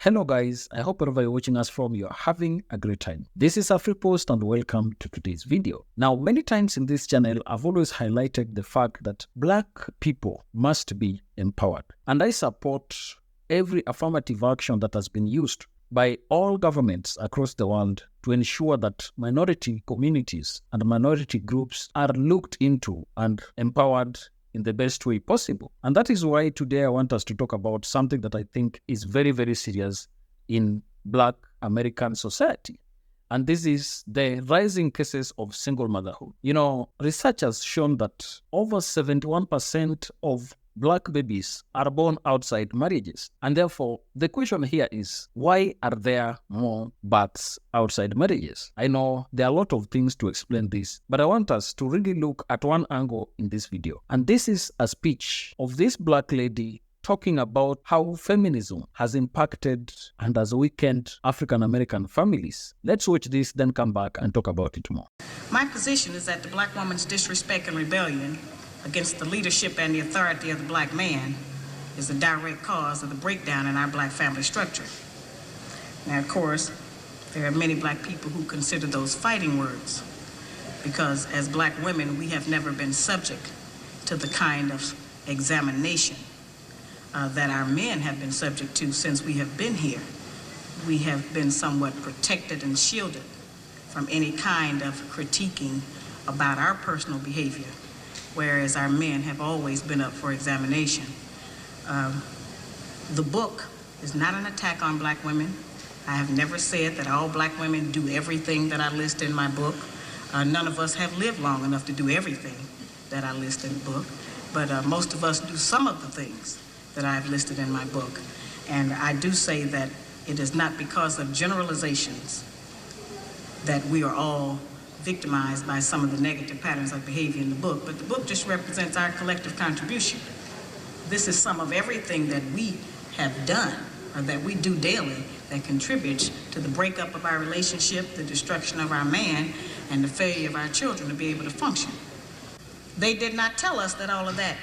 Hello guys, I hope wherever you're watching us from, you're having a great time. This is a free post and welcome to today's video. Now, many times in this channel, I've always highlighted the fact that Black people must be empowered. And I support every affirmative action that has been used by all governments across the world to ensure that minority communities and minority groups are looked into and empowered in the best way possible. And that is why today I want us to talk about something that I think is very, very serious in Black American society. And this is the rising cases of single motherhood. You know, research has shown that over 71% of Black babies are born outside marriages. And therefore, the question here is, why are there more births outside marriages? I know there are a lot of things to explain this, but I want us to really look at one angle in this video. And this is a speech of this Black lady talking about how feminism has impacted and has weakened African-American families. Let's watch this, then come back and talk about it more. My position is that the Black woman's disrespect and rebellion against the leadership and the authority of the Black man is a direct cause of the breakdown in our Black family structure. Now, of course, there are many Black people who consider those fighting words because as Black women, we have never been subject to the kind of examination that our men have been subject to since we have been here. We have been somewhat protected and shielded from any kind of critiquing about our personal behavior, whereas our men have always been up for examination. The book is not an attack on Black women. I have never said that all Black women do everything that I list in my book. None of us have lived long enough to do everything that I list in the book, but most of us do some of the things that I've listed in my book. And I do say that it is not because of generalizations that we are all victimized by some of the negative patterns of behavior in the book, but the book just represents our collective contribution. This is some of everything that we have done or that we do daily that contributes to the breakup of our relationship, the destruction of our man, and the failure of our children to be able to function. They did not tell us that all of that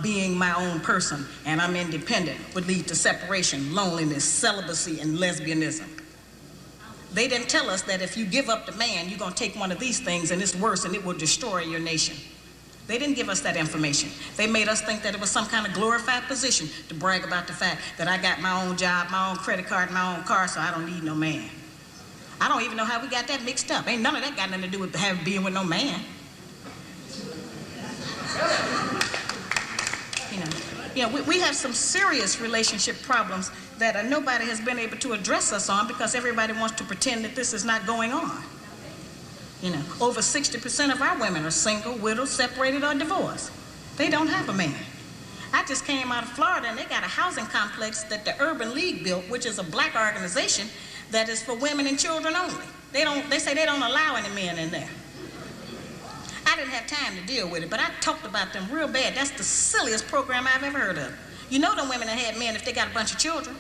being my own person and I'm independent would lead to separation, loneliness, celibacy, and lesbianism. They didn't tell us that if you give up the man, you're going to take one of these things and it's worse and it will destroy your nation. They didn't give us that information. They made us think that it was some kind of glorified position to brag about the fact that I got my own job, my own credit card, my own car, so I don't need no man. I don't even know how we got that mixed up. Ain't none of that got nothing to do with being with no man. We have some serious relationship problems that nobody has been able to address us on because everybody wants to pretend that this is not going on. Over 60% of our women are single, widowed, separated, or divorced. They don't have a man. I just came out of Florida and they got a housing complex that the Urban League built, which is a Black organization that is for women and children only. They say they don't allow any men in there. I didn't have time to deal with it, but I talked about them real bad. That's the silliest program I've ever heard of. You know them women that had men if they got a bunch of children.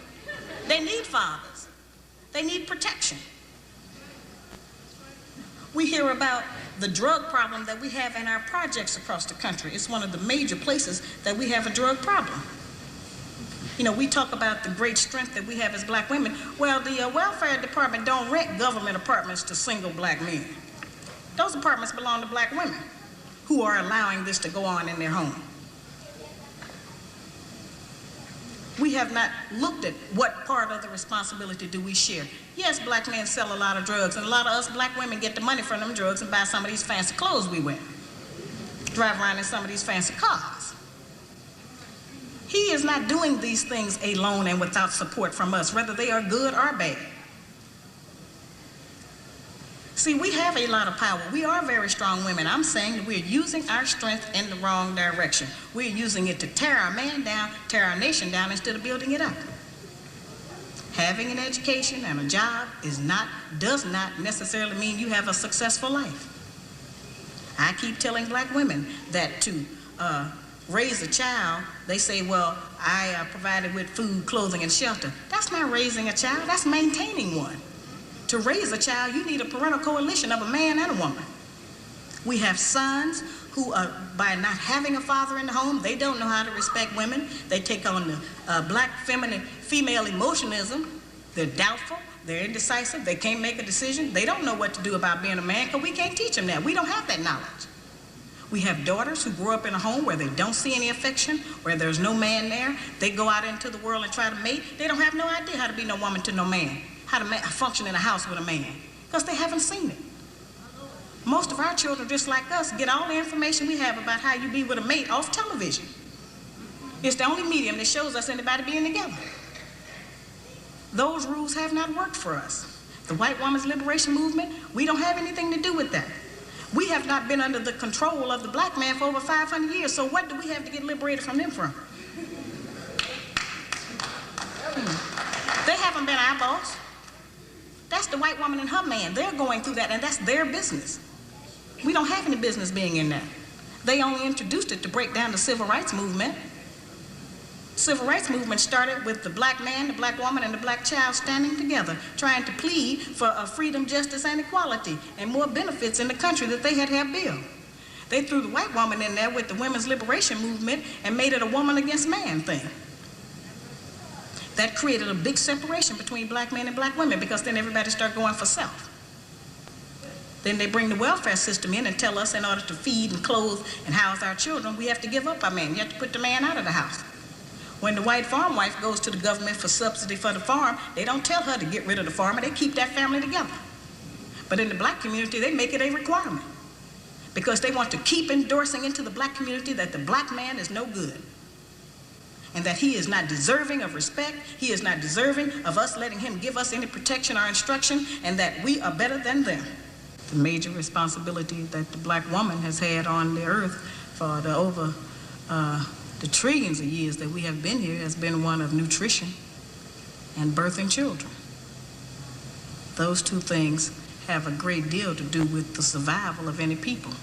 They need fathers. They need protection. We hear about the drug problem that we have in our projects across the country. It's one of the major places that we have a drug problem. We talk about the great strength that we have as Black women. Well, the welfare department don't rent government apartments to single Black men. Those apartments belong to Black women who are allowing this to go on in their home. We have not looked at what part of the responsibility do we share. Yes, Black men sell a lot of drugs, and a lot of us Black women get the money from them drugs and buy some of these fancy clothes we wear. Drive around in some of these fancy cars. He is not doing these things alone and without support from us, whether they are good or bad. See, we have a lot of power. We are very strong women. I'm saying that we're using our strength in the wrong direction. We're using it to tear our man down, tear our nation down, instead of building it up. Having an education and a job does not necessarily mean you have a successful life. I keep telling Black women that to raise a child, they say, well, I provided with food, clothing, and shelter. That's not raising a child, that's maintaining one. To raise a child, you need a parental coalition of a man and a woman. We have sons who, by not having a father in the home, they don't know how to respect women. They take on the Black female emotionism They're doubtful, they're indecisive, they can't make a decision, they don't know what to do about being a man because we can't teach them that. We don't have that knowledge. We have daughters who grow up in a home where they don't see any affection, where there's no man there. They go out into the world and try to mate. They don't have no idea how to be no woman to no man, how to function in a house with a man, because they haven't seen it. Most of our children, just like us, get all the information we have about how you be with a mate off television. It's the only medium that shows us anybody being together. Those rules have not worked for us. The white woman's liberation movement, we don't have anything to do with that. We have not been under the control of the black man for over 500 years, so what do we have to get liberated from them from? They haven't been our boss. That's the white woman and her man. They're going through that, and that's their business. We don't have any business being in that. They only introduced it to break down the civil rights movement. Civil rights movement started with the black man, the black woman, and the black child standing together, trying to plead for freedom, justice, and equality, and more benefits in the country that they had built. They threw the white woman in there with the women's liberation movement and made it a woman against man thing. That created a big separation between black men and black women, because then everybody started going for self. Then they bring the welfare system in and tell us in order to feed and clothe and house our children, we have to give up our man. You have to put the man out of the house. When the white farm wife goes to the government for subsidy for the farm, they don't tell her to get rid of the farmer, they keep that family together. But in the black community, they make it a requirement, because they want to keep endorsing into the black community that the black man is no good, and that he is not deserving of respect, he is not deserving of us letting him give us any protection or instruction, and that we are better than them. The major responsibility that the black woman has had on the earth for the trillions of years that we have been here has been one of nutrition and birthing children. Those two things have a great deal to do with the survival of any people,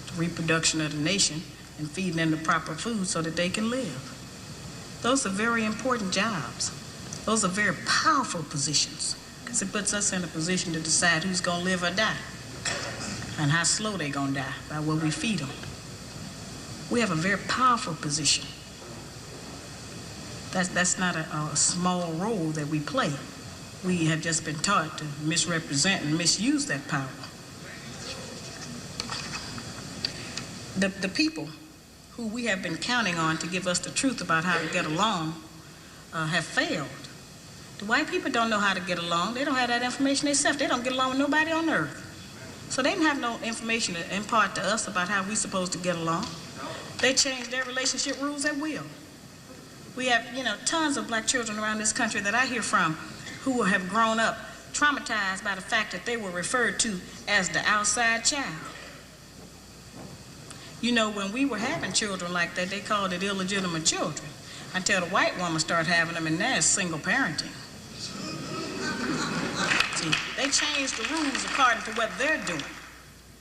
the reproduction of the nation, and feeding them the proper food so that they can live. Those are very important jobs. Those are very powerful positions, because it puts us in a position to decide who's going to live or die, and how slow they're going to die by what we feed them. We have a very powerful position. That's not a small role that we play. We have just been taught to misrepresent and misuse that power. The people who we have been counting on to give us the truth about how to get along have failed. The white people don't know how to get along. They don't have that information themselves. They don't get along with nobody on earth. So they didn't have no information to impart to us about how we're supposed to get along. They change their relationship rules at will. We have, tons of black children around this country that I hear from who have grown up traumatized by the fact that they were referred to as the outside child. When we were having children like that, they called it illegitimate children, until the white woman started having them, and now it's single parenting. See, they changed the rules according to what they're doing.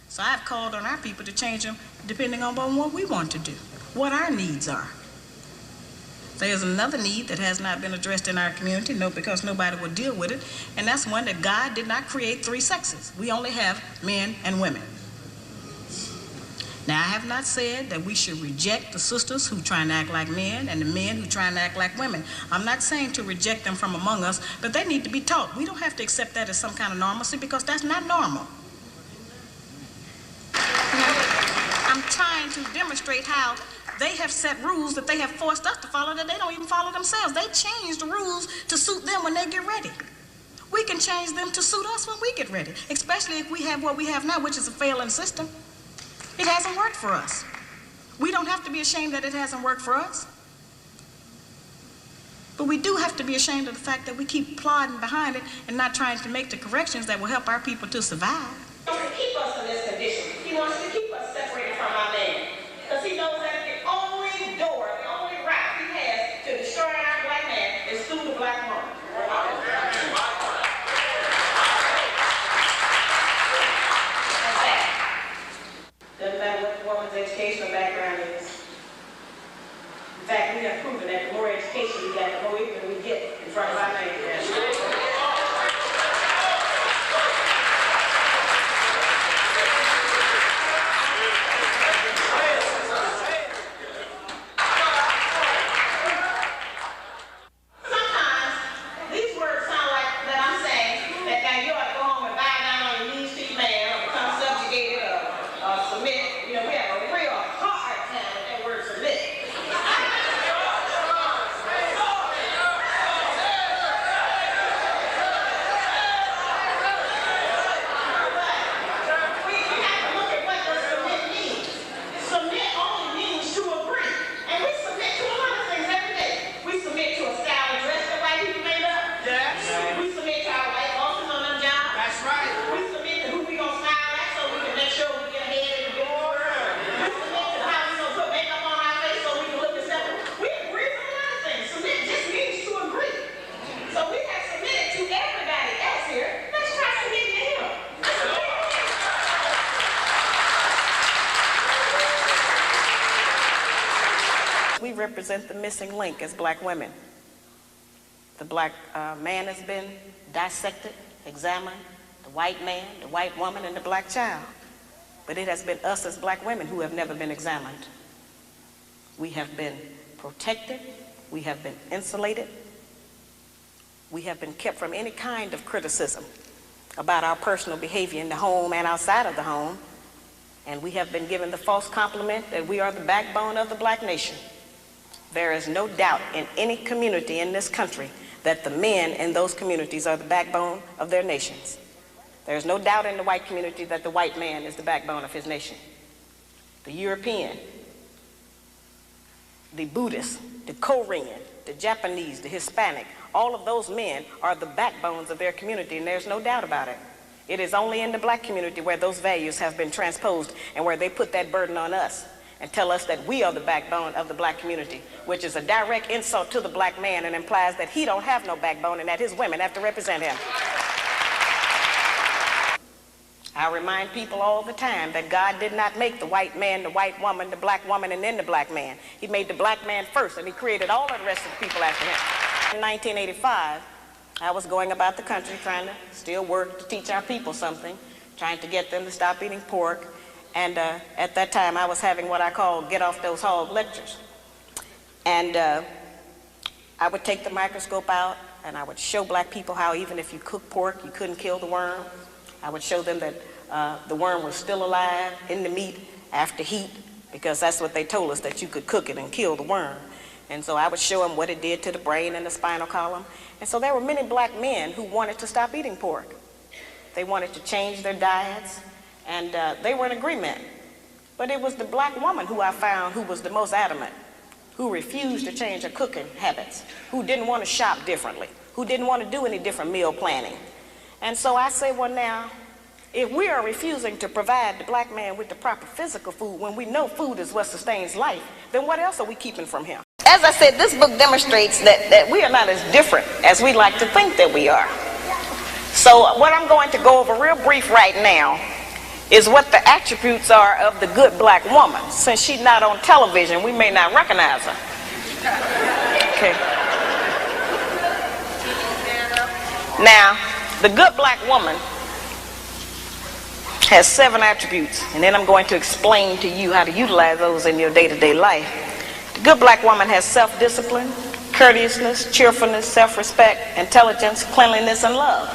So I've called on our people to change them depending on what we want to do, what our needs are. There's another need that has not been addressed in our community, because nobody will deal with it, and that's one that God did not create three sexes. We only have men and women. Now, I have not said that we should reject the sisters who try and act like men and the men who try and act like women. I'm not saying to reject them from among us, but they need to be taught. We don't have to accept that as some kind of normalcy, because that's not normal. I'm trying to demonstrate how they have set rules that they have forced us to follow that they don't even follow themselves. They change the rules to suit them when they get ready. We can change them to suit us when we get ready, especially if we have what we have now, which is a failing system. It hasn't worked for us. We don't have to be ashamed that it hasn't worked for us. But we do have to be ashamed of the fact that we keep plodding behind it and not trying to make the corrections that will help our people to survive. He wants to keep us in this condition. He wants to keep us separated from our man, because he knows that the only door, the only route he has to destroy our black man is through the black woman. Doesn't matter what the woman's educational background is. In fact, we have proven that the more education we get, the more ignorant we get in front of our man. Sometimes these words sound like represent the missing link as black women. The black man has been dissected, examined, the white man, the white woman, and the black child. But it has been us as black women who have never been examined. We have been protected, we have been insulated, we have been kept from any kind of criticism about our personal behavior in the home and outside of the home, and we have been given the false compliment that we are the backbone of the black nation. There is no doubt in any community in this country that the men in those communities are the backbone of their nations. There is no doubt in the white community that the white man is the backbone of his nation. The European, the Buddhist, the Korean, the Japanese, the Hispanic, all of those men are the backbones of their community, and there's no doubt about it. It is only in the black community where those values have been transposed and where they put that burden on us and tell us that we are the backbone of the black community, which is a direct insult to the black man and implies that he don't have no backbone and that his women have to represent him. I remind people all the time that God did not make the white man, the white woman, the black woman, and then the black man. He made the black man first, and he created all of the rest of the people after him. In 1985, I was going about the country trying to still work to teach our people something, trying to get them to stop eating pork. And at that time, I was having what I call get off those hog lectures. And I would take the microscope out, and I would show black people how even if you cook pork, you couldn't kill the worm. I would show them that the worm was still alive in the meat after heat, because that's what they told us, that you could cook it and kill the worm. And so I would show them what it did to the brain and the spinal column. And so there were many black men who wanted to stop eating pork. They wanted to change their diets, and they were in agreement. But it was the black woman who I found who was the most adamant, who refused to change her cooking habits, who didn't want to shop differently, who didn't want to do any different meal planning. And so I say, well now, if we are refusing to provide the black man with the proper physical food when we know food is what sustains life, then what else are we keeping from him? As I said, this book demonstrates that we are not as different as we like to think that we are. So what I'm going to go over real brief right now is what the attributes are of the good black woman. Since she's not on television, we may not recognize her. Okay. Now, the good black woman has 7 attributes, and then I'm going to explain to you how to utilize those in your day-to-day life. The good black woman has self-discipline, courteousness, cheerfulness, self-respect, intelligence, cleanliness, and love.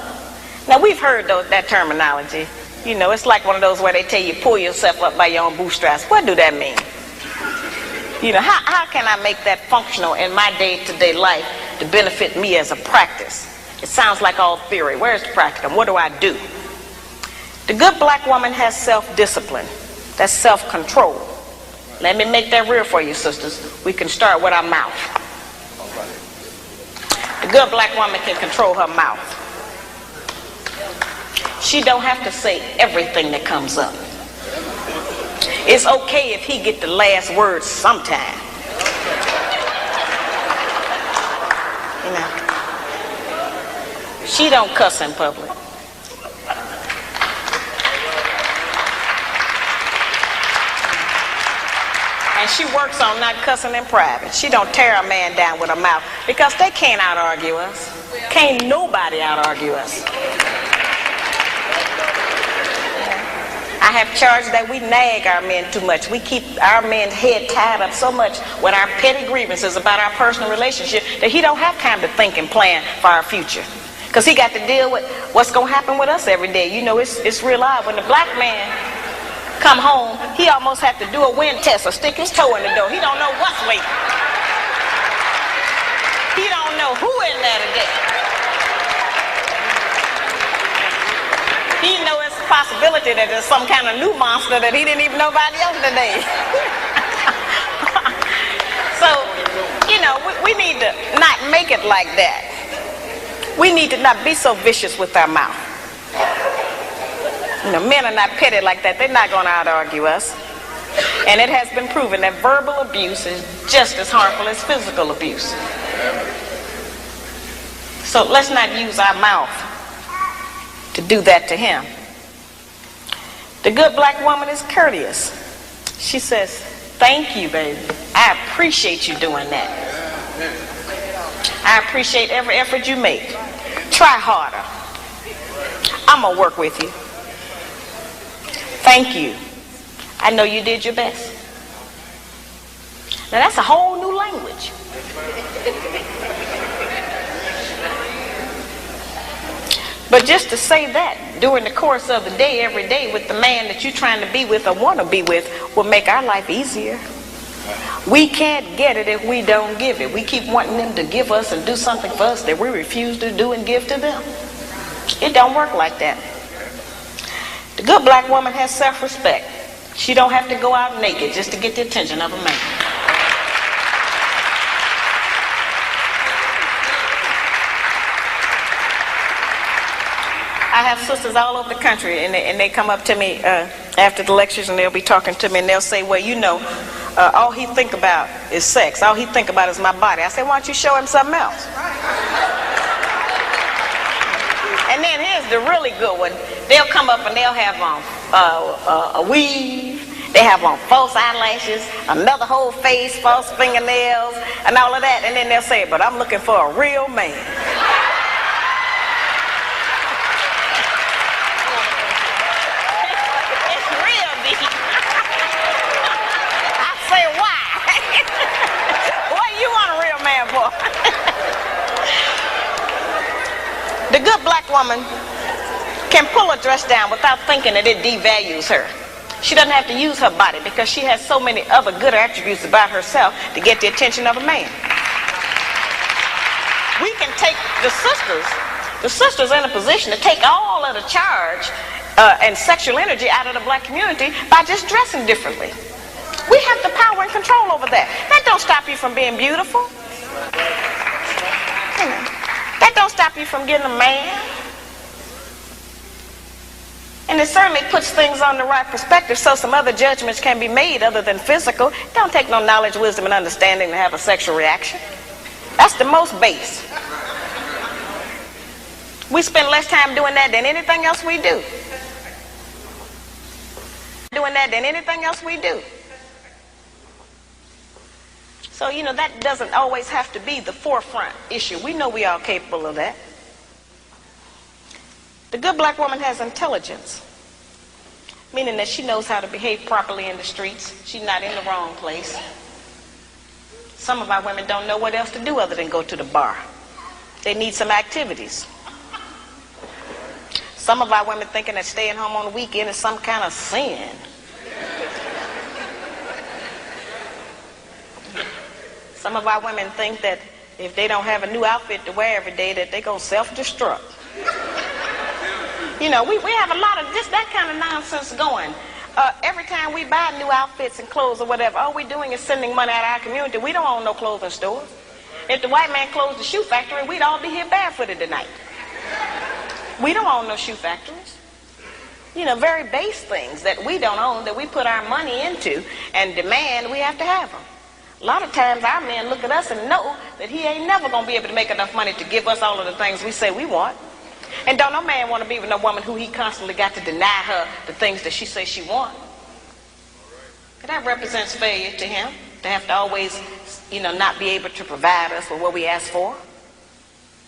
Now, we've heard that terminology. You know, it's like one of those where they tell you pull yourself up by your own bootstraps. What do that mean? You know, how can I make that functional in my day-to-day life to benefit me as a practice? It sounds like all theory. Where's the practicum? What do I do? The good black woman has self-discipline. That's self-control. Let me make that real for you, sisters. We can start with our mouth. The good black woman can control her mouth. She don't have to say everything that comes up. It's okay if he get the last word sometime. You know, she don't cuss in public. And she works on not cussing in private. She don't tear a man down with her mouth, because they can't out-argue us. Can't nobody out-argue us. I have charged that we nag our men too much. We keep our men's head tied up so much with our petty grievances about our personal relationship that he don't have time to think and plan for our future. Because he got to deal with what's going to happen with us every day. You know, it's real odd. When the black man come home, he almost have to do a wind test or stick his toe in the door. He don't know what's waiting. He don't know who in there today. He know it's a possibility that there's some kind of new monster that he didn't even know about yesterday. So, you know, we need to not make it like that. We need to not be so vicious with our mouth. You know, men are not petty like that. They're not going to out-argue us. And it has been proven that verbal abuse is just as harmful as physical abuse. So let's not use our mouth to do that to him. The good black woman is courteous. She says, Thank you, baby. I appreciate you doing that. I appreciate every effort you make. Try harder. I'm going to work with you. Thank you. I know you did your best. Now that's a whole new language. But just to say that during the course of the day, every day, with the man that you're trying to be with or want to be with, will make our life easier. We can't get it if we don't give it. We keep wanting them to give us and do something for us that we refuse to do and give to them. It don't work like that. The good black woman has self-respect. She don't have to go out naked just to get the attention of a man. I have sisters all over the country, and they come up to me after the lectures, and they'll be talking to me, and they'll say, well, you know, all he think about is sex. All he think about is my body. I say, why don't you show him something else? And then here's the really good one. They'll come up and they'll have on a weave. They have on false eyelashes, another whole face, false fingernails, and all of that. And then they'll say, but I'm looking for a real man. It's real deep. I say, why? What do you want a real man for? The good black woman can pull a dress down without thinking that it devalues her. She doesn't have to use her body because she has so many other good attributes about herself to get the attention of a man. We can take the sisters in a position to take all of the charge and sexual energy out of the black community by just dressing differently. We have the power and control over that. That don't stop you from being beautiful. That don't stop you from getting a man. And it certainly puts things on the right perspective so some other judgments can be made other than physical. It don't take no knowledge, wisdom, and understanding to have a sexual reaction. That's the most base. We spend less time doing that than anything else we do. So, you know, that doesn't always have to be the forefront issue. We know we are capable of that. The good black woman has intelligence, meaning that she knows how to behave properly in the streets. She's not in the wrong place. Some of our women don't know what else to do other than go to the bar. They need some activities. Some of our women thinking that staying home on the weekend is some kind of sin. Some of our women think that if they don't have a new outfit to wear every day, that they're going to self-destruct. You know, we have a lot of just that kind of nonsense going. Every time we buy new outfits and clothes or whatever, all we're doing is sending money out of our community. We don't own no clothing stores. If the white man closed the shoe factory, we'd all be here barefooted tonight. We don't own no shoe factories. You know, very base things that we don't own, that we put our money into and demand we have to have them. A lot of times our men look at us and know that he ain't never going to be able to make enough money to give us all of the things we say we want. And don't no man want to be with no woman who he constantly got to deny her the things that she says she wants. That represents failure to him, to have to always, you know, not be able to provide us with what we ask for.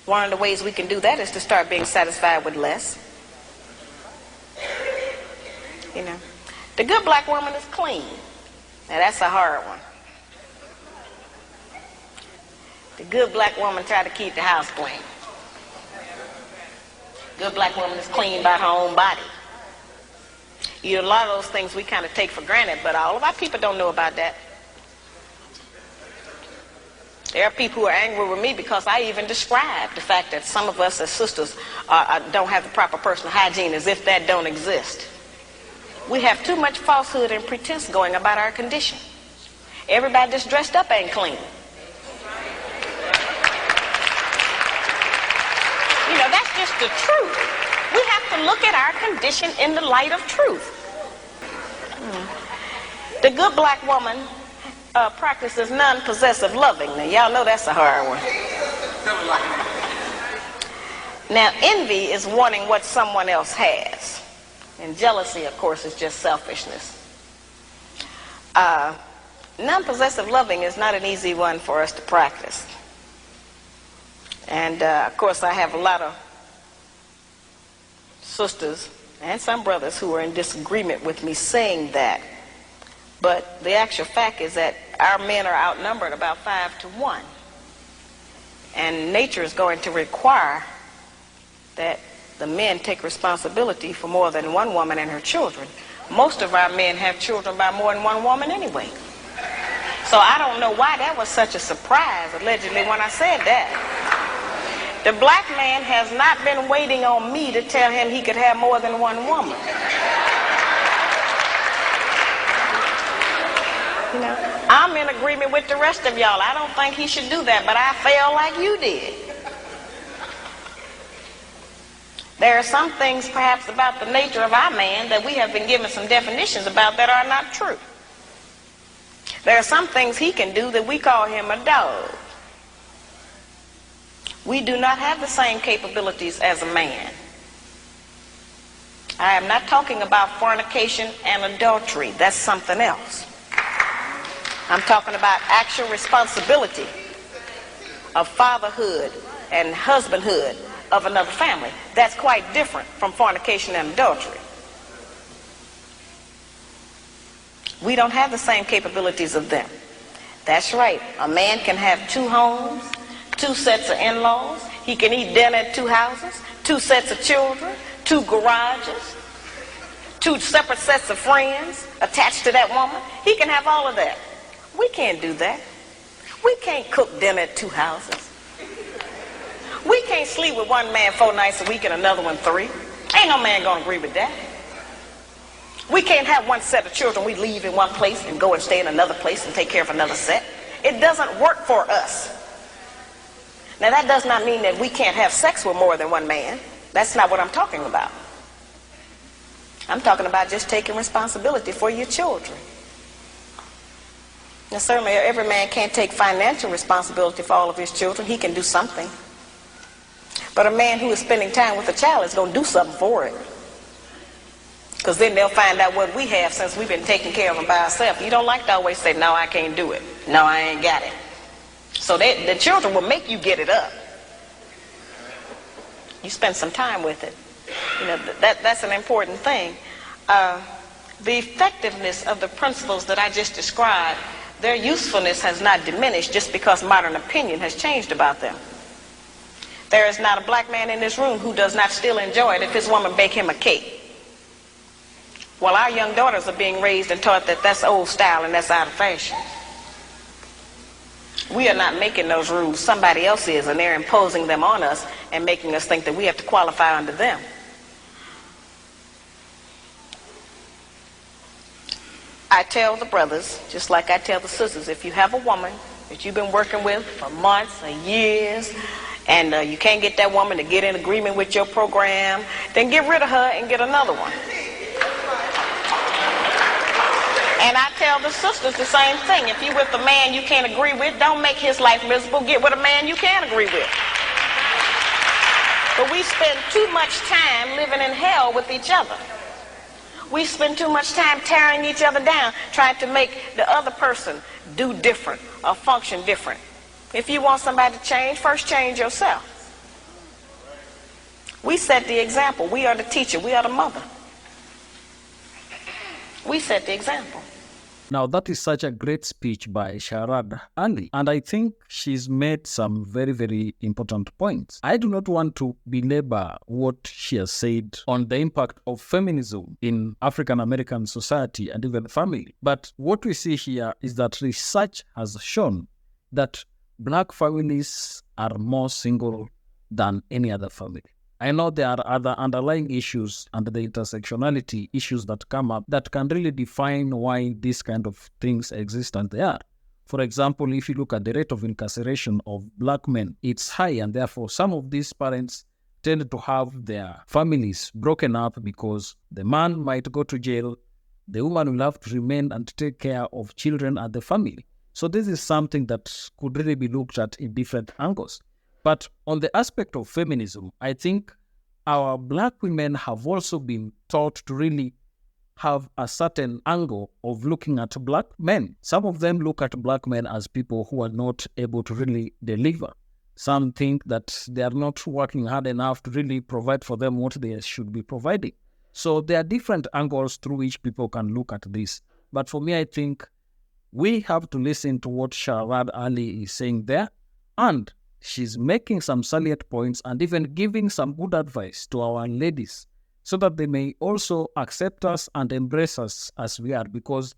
One of the ways we can do that is to start being satisfied with less. You know, the good black woman is clean. Now that's a hard one. The good black woman try to keep the house clean. Good black woman is clean by her own body. You know, a lot of those things we kind of take for granted, but all of our people don't know about that. There are people who are angry with me because I even described the fact that some of us as sisters don't have the proper personal hygiene, as if that don't exist. We have too much falsehood and pretense going about our condition. Everybody that's dressed up ain't clean. You know, that's just the truth. We have to look at our condition in the light of truth. The good black woman practices non-possessive loving. Now, y'all know that's a hard one. Now, envy is wanting what someone else has. And jealousy, of course, is just selfishness. Non-possessive loving is not an easy one for us to practice. And of course I have a lot of sisters and some brothers who are in disagreement with me saying that. But the actual fact is that our men are outnumbered about 5 to 1. And nature is going to require that the men take responsibility for more than one woman and her children. Most of our men have children by more than one woman anyway. So I don't know why that was such a surprise, allegedly, when I said that. The black man has not been waiting on me to tell him he could have more than one woman. You know, I'm in agreement with the rest of y'all. I don't think he should do that, but I feel like you did. There are some things perhaps about the nature of our man that we have been given some definitions about that are not true. There are some things he can do that we call him a dog. We do not have the same capabilities as a man. I am not talking about fornication and adultery. That's something else. I'm talking about actual responsibility of fatherhood and husbandhood of another family. That's quite different from fornication and adultery. We don't have the same capabilities of them. That's right. A man can have 2 homes, 2 sets of in-laws. He can eat dinner at 2 houses, 2 sets of children, 2 garages, 2 separate sets of friends attached to that woman. He can have all of that. We can't do that. We can't cook dinner at 2 houses. We can't sleep with one man 4 nights a week and another one 3. Ain't no man gonna agree with that. We can't have one set of children we leave in one place and go and stay in another place and take care of another set. It doesn't work for us. Now that does not mean that we can't have sex with more than one man. That's not what I'm talking about. I'm talking about just taking responsibility for your children. Now certainly every man can't take financial responsibility for all of his children. He can do something. But a man who is spending time with a child is going to do something for it. Because then they'll find out what we have since we've been taking care of them by ourselves. You don't like to always say, no, I can't do it. No, I ain't got it. So the children will make you get it up. You spend some time with it. You know, that's an important thing. The effectiveness of the principles that I just described, their usefulness has not diminished just because modern opinion has changed about them. There is not a black man in this room who does not still enjoy it if his woman bake him a cake. Well, our young daughters are being raised and taught that that's old style and that's out of fashion. We are not making those rules. Somebody else is, and they're imposing them on us and making us think that we have to qualify under them. I tell the brothers, just like I tell the sisters, if you have a woman that you've been working with for months or years, and you can't get that woman to get in agreement with your program, then get rid of her and get another one. And I tell the sisters the same thing. If you're with a man you can't agree with, don't make his life miserable. Get with a man you can agree with. But we spend too much time living in hell with each other. We spend too much time tearing each other down, trying to make the other person do different or function different. If you want somebody to change, first change yourself. We set the example. We are the teacher. We are the mother. We set the example. Now, that is such a great speech by Sharad Ali, and I think she's made some very, very important points. I do not want to belabor what she has said on the impact of feminism in African American society and even family. But what we see here is that research has shown that black families are more single than any other family. I know there are other underlying issues and the intersectionality issues that come up that can really define why these kind of things exist, and they are. For example, if you look at the rate of incarceration of black men, it's high, and therefore some of these parents tend to have their families broken up because the man might go to jail, the woman will have to remain and take care of children and the family. So this is something that could really be looked at in different angles. But on the aspect of feminism, I think our black women have also been taught to really have a certain angle of looking at black men. Some of them look at black men as people who are not able to really deliver. Some think that they are not working hard enough to really provide for them what they should be providing. So there are different angles through which people can look at this. But for me, I think we have to listen to what Sharad Ali is saying there, and she's making some salient points and even giving some good advice to our ladies so that they may also accept us and embrace us as we are, because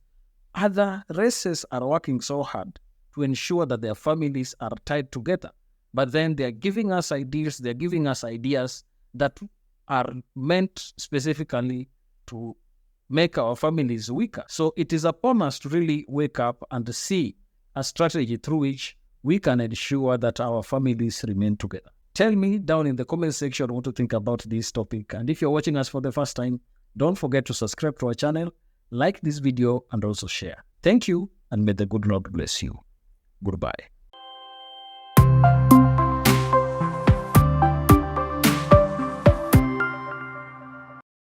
other races are working so hard to ensure that their families are tied together. But then they're giving us ideas, that are meant specifically to make our families weaker. So it is upon us to really wake up and see a strategy through which we can ensure that our families remain together. Tell me down in the comment section what you think about this topic. And if you're watching us for the first time, don't forget to subscribe to our channel, like this video, and also share. Thank you, and may the good Lord bless you. Goodbye.